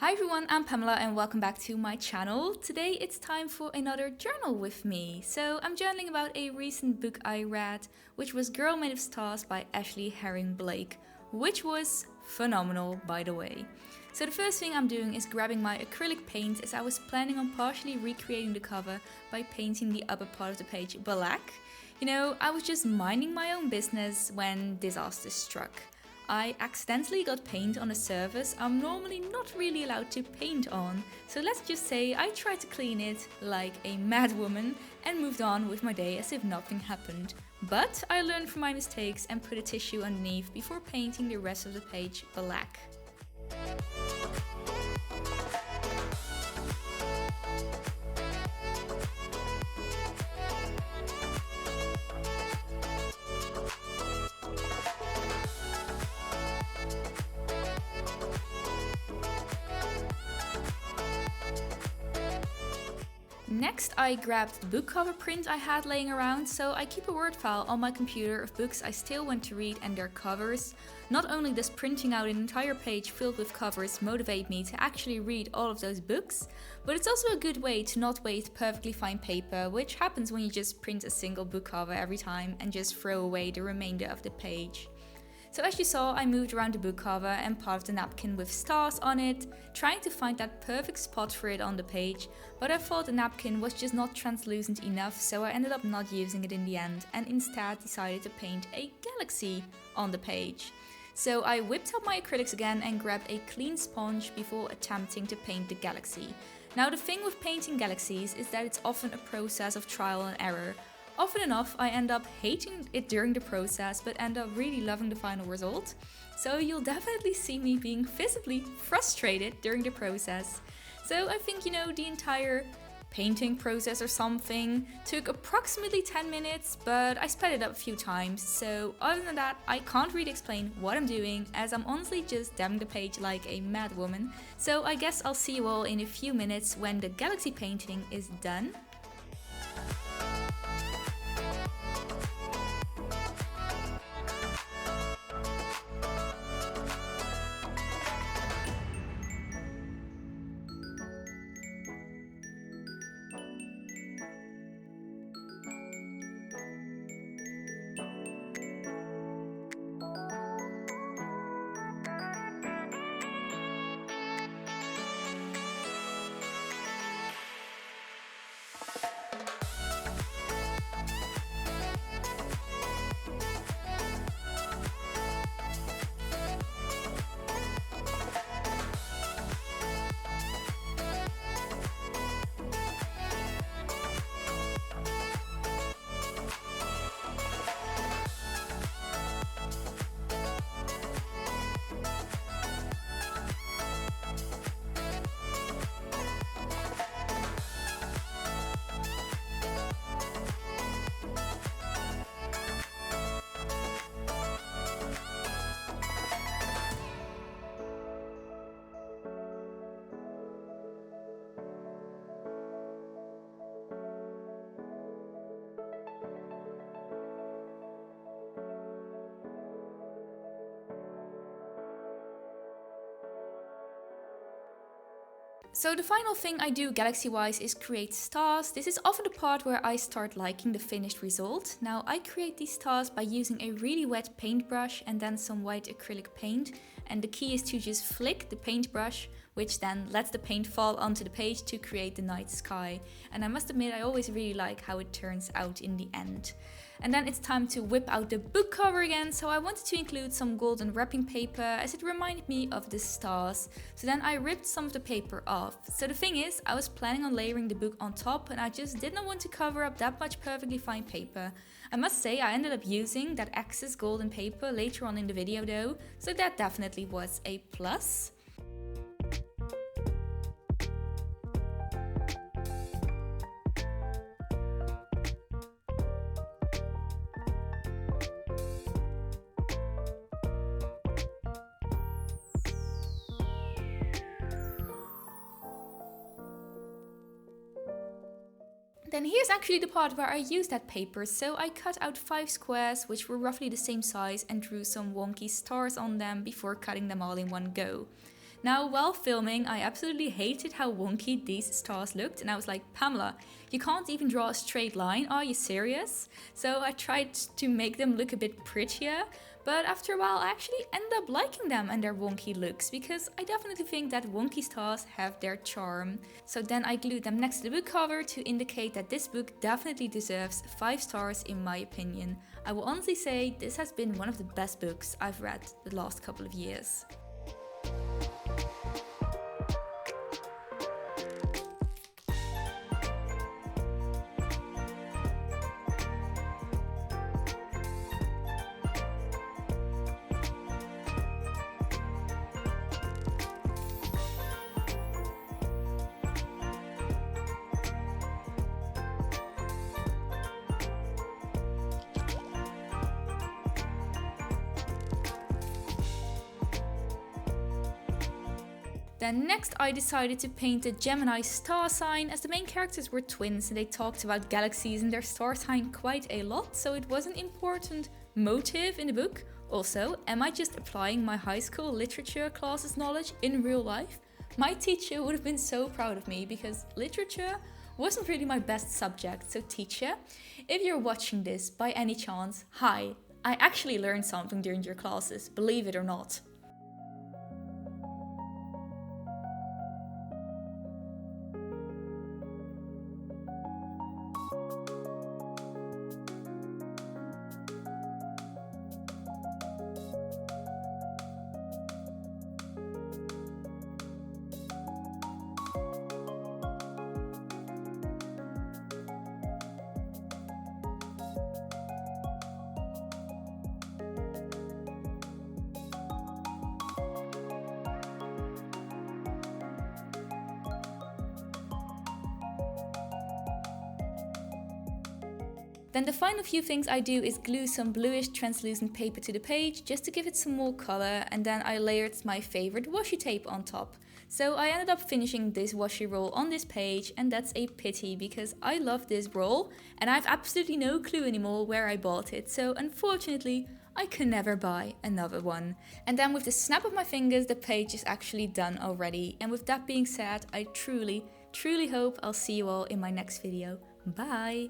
Hi everyone, I'm Pamela and welcome back to my channel. Today it's time for another journal with me. So I'm journaling about a recent book I read, which was Girl Made of Stars by Ashley Herring Blake, which was phenomenal, by the way. So the first thing I'm doing is grabbing my acrylic paint, as I was planning on partially recreating the cover by painting the upper part of the page black. You know, I was just minding my own business when disaster struck. I accidentally got paint on a surface I'm normally not really allowed to paint on, so let's just say I tried to clean it like a mad woman and moved on with my day as if nothing happened. But I learned from my mistakes and put a tissue underneath before painting the rest of the page black. Next, I grabbed the book cover print I had laying around, so I keep a Word file on my computer of books I still want to read and their covers. Not only does printing out an entire page filled with covers motivate me to actually read all of those books, but it's also a good way to not waste perfectly fine paper, which happens when you just print a single book cover every time and just throw away the remainder of the page. So as you saw, I moved around the book cover and part of the napkin with stars on it, trying to find that perfect spot for it on the page, but I thought the napkin was just not translucent enough, so I ended up not using it in the end and instead decided to paint a galaxy on the page. So I whipped up my acrylics again and grabbed a clean sponge before attempting to paint the galaxy. Now the thing with painting galaxies is that it's often a process of trial and error. Often enough, I end up hating it during the process, but end up really loving the final result. So you'll definitely see me being visibly frustrated during the process. So I think, the entire painting process or something took approximately 10 minutes, but I sped it up a few times. So other than that, I can't really explain what I'm doing, as I'm honestly just dabbing the page like a mad woman. So I guess I'll see you all in a few minutes when the galaxy painting is done. So the final thing I do galaxy-wise is create stars. This is often the part where I start liking the finished result. Now I create these stars by using a really wet paintbrush and then some white acrylic paint. And the key is to just flick the paintbrush, which then lets the paint fall onto the page to create the night sky. And I must admit, I always really like how it turns out in the end. And then it's time to whip out the book cover again, so I wanted to include some golden wrapping paper as it reminded me of the stars. So then I ripped some of the paper off. So the thing is, I was planning on layering the book on top and I just did not want to cover up that much perfectly fine paper. I must say I ended up using that excess golden paper later on in the video though, so that definitely was a plus. Then here's actually the part where I used that paper, so I cut out 5 squares which were roughly the same size and drew some wonky stars on them before cutting them all in one go. Now, while filming, I absolutely hated how wonky these stars looked, and I was like, Pamela, you can't even draw a straight line, are you serious? So I tried to make them look a bit prettier, but after a while I actually ended up liking them and their wonky looks, because I definitely think that wonky stars have their charm. So then I glued them next to the book cover to indicate that this book definitely deserves 5 stars in my opinion. I will honestly say this has been one of the best books I've read the last couple of years. Then next I decided to paint the Gemini star sign, as the main characters were twins and they talked about galaxies and their star sign quite a lot, so it was an important motive in the book. Also, am I just applying my high school literature classes knowledge in real life? My teacher would have been so proud of me, because literature wasn't really my best subject. So teacher, if you're watching this by any chance, hi, I actually learned something during your classes, believe it or not. Then the final few things I do is glue some bluish translucent paper to the page just to give it some more color, and then I layered my favorite washi tape on top. So I ended up finishing this washi roll on this page, and that's a pity because I love this roll and I have absolutely no clue anymore where I bought it, so unfortunately I can never buy another one. And then with the snap of my fingers the page is actually done already, and with that being said, I truly hope I'll see you all in my next video. Bye!